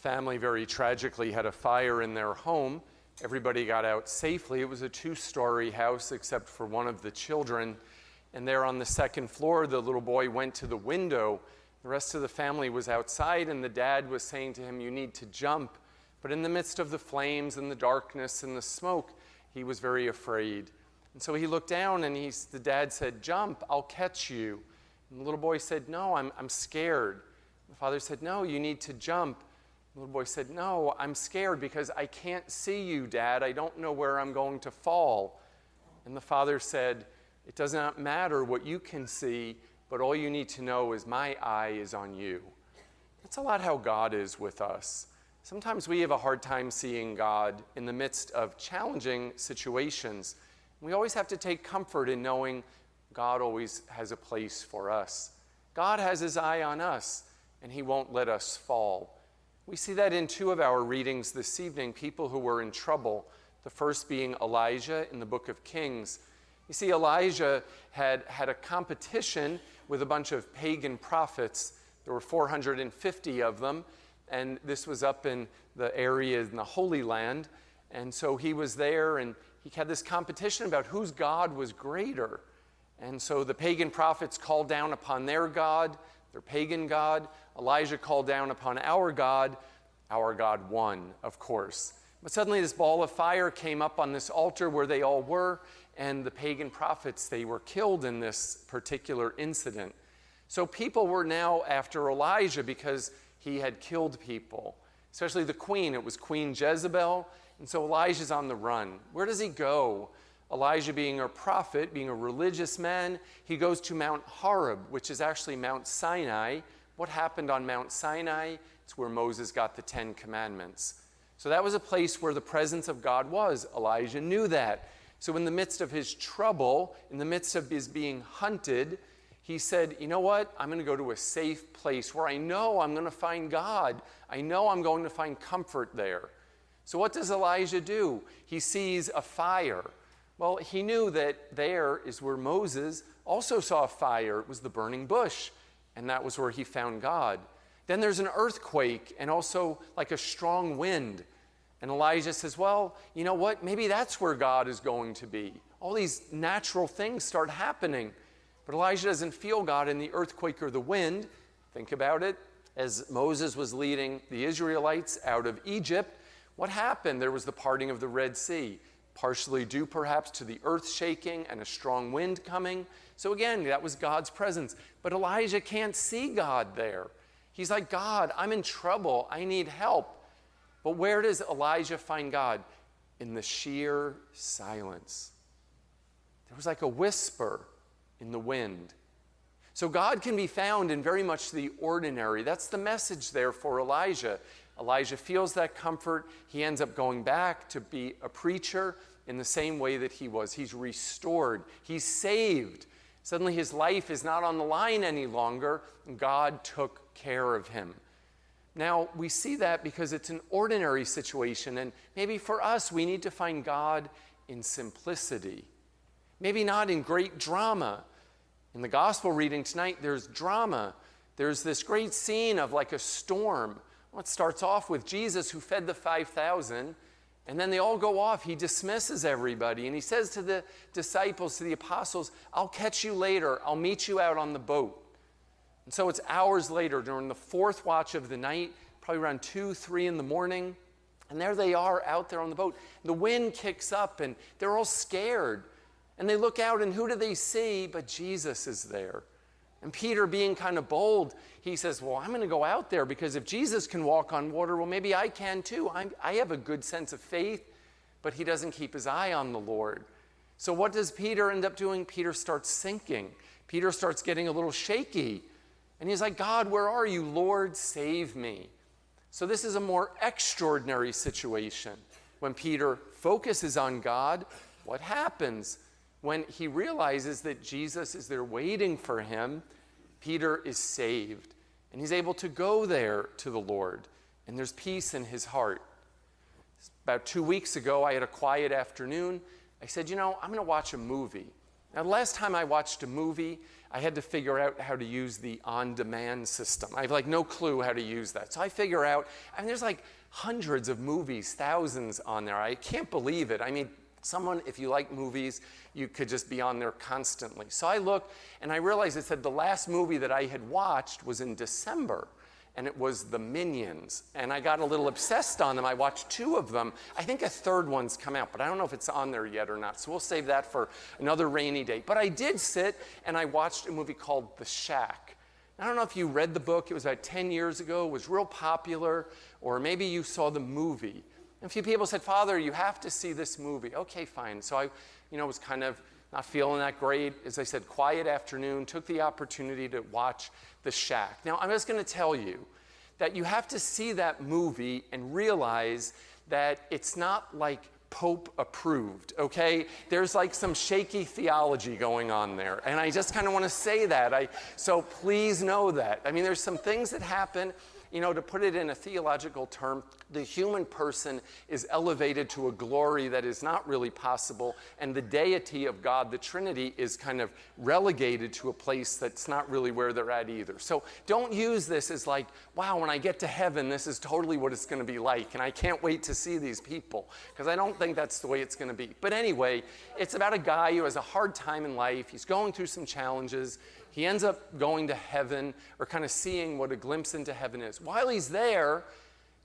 family very tragically had a fire in their home. Everybody got out safely. It was a 2-story house except for one of the children. And there on the second floor, the little boy went to the window. The rest of the family was outside, and the dad was saying to him, "You need to jump." But in the midst of the flames and the darkness and the smoke, he was very afraid. And so he looked down, and the dad said, "Jump, I'll catch you." And the little boy said, "No, I'm scared." The father said, "No, you need to jump." The little boy said, "No, I'm scared because I can't see you, Dad. I don't know where I'm going to fall." And the father said, "It does not matter what you can see, but all you need to know is my eye is on you." That's a lot how God is with us. Sometimes we have a hard time seeing God in the midst of challenging situations. We always have to take comfort in knowing God always has a place for us. God has his eye on us, and he won't let us fall. We see that in 2 of our readings this evening, people who were in trouble. The first being Elijah in the book of Kings. You see, Elijah had a competition with a bunch of pagan prophets. There were 450 of them, and this was up in the area in the Holy Land. And so he was there, and he had this competition about whose God was greater. And so the pagan prophets called down upon their God, their pagan God. Elijah called down upon our God. Our God won, of course. But suddenly this ball of fire came up on this altar where they all were, and the pagan prophets, they were killed in this particular incident. So people were now after Elijah because he had killed people, especially the queen. It was Queen Jezebel, and so Elijah's on the run. Where does he go? Elijah, being a prophet, being a religious man, he goes to Mount Horeb, which is actually Mount Sinai. What happened on Mount Sinai? It's where Moses got the 10 Commandments. So that was a place where the presence of God was. Elijah knew that. So in the midst of his trouble, in the midst of his being hunted, he said, "You know what? I'm going to go to a safe place where I know I'm going to find God. I know I'm going to find comfort there." So what does Elijah do? He sees a fire. Well, he knew that there is where Moses also saw a fire. It was the burning bush, and that was where he found God. Then there's an earthquake and also like a strong wind. And Elijah says, "Well, you know what? Maybe that's where God is going to be." All these natural things start happening. But Elijah doesn't feel God in the earthquake or the wind. Think about it. As Moses was leading the Israelites out of Egypt, what happened? There was the parting of the Red Sea, partially due perhaps to the earth shaking and a strong wind coming. So again, that was God's presence. But Elijah can't see God there. He's like, "God, I'm in trouble. I need help." But where does Elijah find God? In the sheer silence. There was like a whisper in the wind. So God can be found in very much the ordinary. That's the message there for Elijah. Elijah feels that comfort. He ends up going back to be a preacher in the same way that he was. He's restored. He's saved. Suddenly his life is not on the line any longer, and God took care of him. Now, we see that because it's an ordinary situation, and maybe for us, we need to find God in simplicity. Maybe not in great drama. In the gospel reading tonight, there's drama. There's this great scene of like a storm. Well, it starts off with Jesus who fed the 5,000, and then they all go off. He dismisses everybody, and he says to the disciples, to the apostles, "I'll catch you later. I'll meet you out on the boat." And so it's hours later, during the 4th watch of the night, probably around 2, 3 in the morning, and there they are out there on the boat. The wind kicks up, and they're all scared. And they look out, and who do they see? But Jesus is there. And Peter, being kind of bold, he says, "Well, I'm going to go out there because if Jesus can walk on water, well, maybe I can too. I have a good sense of faith." But he doesn't keep his eye on the Lord. So what does Peter end up doing? Peter starts sinking. Peter starts getting a little shaky. And he's like, "God, where are you? Lord, save me." So this is a more extraordinary situation. When Peter focuses on God, what happens? When he realizes that Jesus is there waiting for him, Peter is saved. And he's able to go there to the Lord. And there's peace in his heart. About 2 weeks ago, I had a quiet afternoon. I said, I'm going to watch a movie. Now, the last time I watched a movie, I had to figure out how to use the on-demand system. I have like no clue how to use that. So I figure out, there's like hundreds of movies, thousands on there. I can't believe it. Someone, if you like movies, you could just be on there constantly. So I looked and I realized it said the last movie that I had watched was in December. And it was The Minions. And I got a little obsessed on them. I watched 2 of them. I think a third one's come out, but I don't know if it's on there yet or not. So we'll save that for another rainy day. But I did sit and I watched a movie called The Shack. I don't know if you read the book. It was about 10 years ago. It was real popular. Or maybe you saw the movie. And a few people said, Father, you have to see this movie. Okay, fine. So I was kind of not feeling that great. As I said, quiet afternoon, took the opportunity to watch The Shack. Now, I'm just going to tell you that you have to see that movie and realize that it's not like Pope approved, okay? There's like some shaky theology going on there. And I just kind of want to say that. So please know that. There's some things that happen. To put it in a theological term, the human person is elevated to a glory that is not really possible, and the deity of God, the Trinity, is kind of relegated to a place that's not really where they're at either. So don't use this as like, wow, when I get to heaven, this is totally what it's going to be like, and I can't wait to see these people, because I don't think that's the way it's going to be. But anyway, it's about a guy who has a hard time in life. He's going through some challenges. He ends up going to heaven, or kind of seeing what a glimpse into heaven is. While he's there,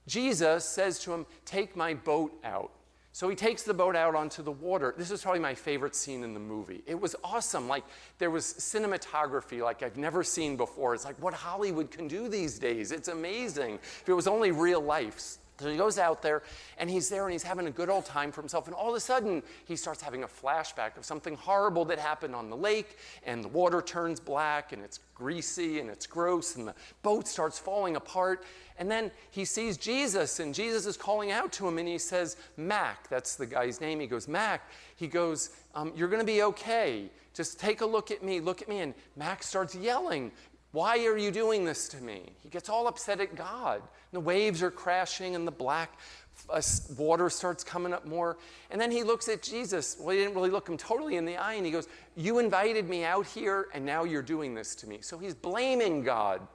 Jesus says to him, take my boat out. So he takes the boat out onto the water. This is probably my favorite scene in the movie. It was awesome. Like, there was cinematography like I've never seen before. It's like what Hollywood can do these days. It's amazing. If it was only real life. So he goes out there, and he's there, and he's having a good old time for himself. And all of a sudden, he starts having a flashback of something horrible that happened on the lake, and the water turns black, and it's greasy, and it's gross, and the boat starts falling apart. And then he sees Jesus, and Jesus is calling out to him, and he says, Mac, that's the guy's name. He goes, Mac. He goes, you're going to be okay. Just take a look at me. And Mac starts yelling, why are you doing this to me? He gets all upset at God. The waves are crashing and the black water starts coming up more. And then he looks at Jesus. Well, he didn't really look him totally in the eye, and he goes, you invited me out here, and now you're doing this to me. So he's blaming God.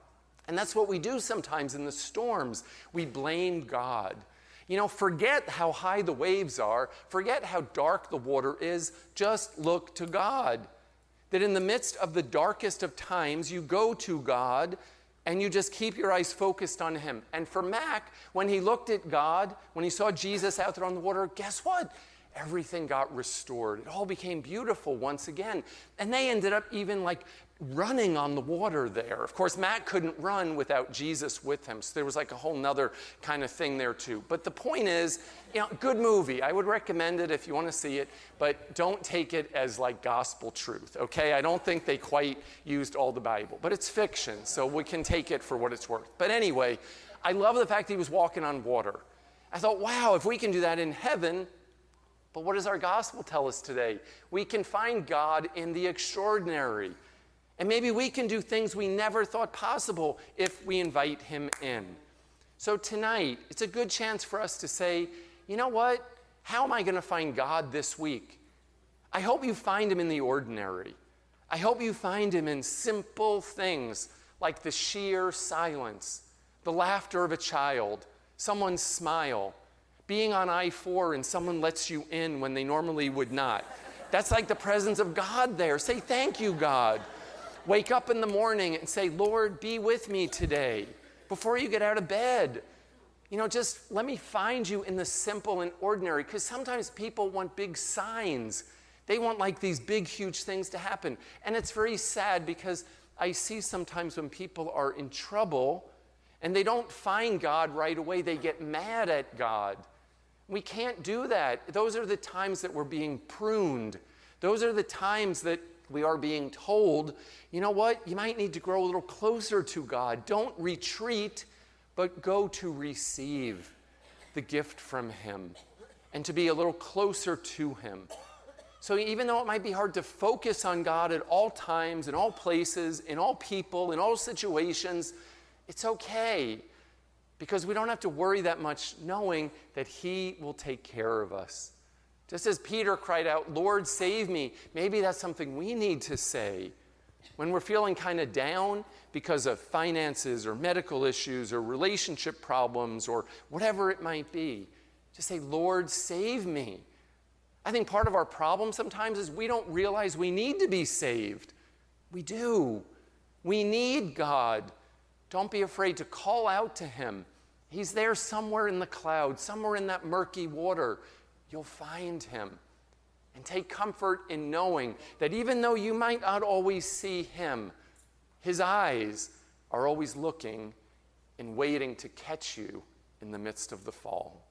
And that's what we do sometimes in the storms. We blame God. Forget how high the waves are. Forget how dark the water is. Just look to God. That in the midst of the darkest of times, you go to God and you just keep your eyes focused on him. And for Mac, when he looked at God, when he saw Jesus out there on the water, guess what? Everything got restored. It all became beautiful once again. And they ended up even like running on the water there. Of course, Matt couldn't run without Jesus with him. So there was like a whole nother kind of thing there too. But the point is, good movie. I would recommend it if you want to see it, but don't take it as like gospel truth, okay? I don't think they quite used all the Bible, but it's fiction, so we can take it for what it's worth. But anyway, I love the fact that he was walking on water. I thought, wow, if we can do that in heaven. But what does our gospel tell us today? We can find God in the extraordinary. And maybe we can do things we never thought possible if we invite him in. So tonight, it's a good chance for us to say, you know what? How am I going to find God this week? I hope you find him in the ordinary. I hope you find him in simple things like the sheer silence, the laughter of a child, someone's smile, being on I-4 and someone lets you in when they normally would not. That's like the presence of God there. Say, thank you, God. Wake up in the morning and say, Lord, be with me today. Before you get out of bed, just let me find you in the simple and ordinary. Because sometimes people want big signs. They want like these big, huge things to happen. And it's very sad because I see sometimes when people are in trouble and they don't find God right away, they get mad at God. We can't do that. Those are the times that we're being pruned. Those are the times that we are being told, you know what? You might need to grow a little closer to God. Don't retreat, but go to receive the gift from him and to be a little closer to him. So even though it might be hard to focus on God at all times, in all places, in all people, in all situations, it's okay because we don't have to worry that much knowing that he will take care of us. Just as Peter cried out, "Lord, save me," maybe that's something we need to say when we're feeling kind of down because of finances or medical issues or relationship problems or whatever it might be. Just say, "Lord, save me." I think part of our problem sometimes is we don't realize we need to be saved. We do. We need God. Don't be afraid to call out to him. He's there somewhere in the cloud, somewhere in that murky water. You'll find him. And take comfort in knowing that even though you might not always see him, his eyes are always looking and waiting to catch you in the midst of the fall.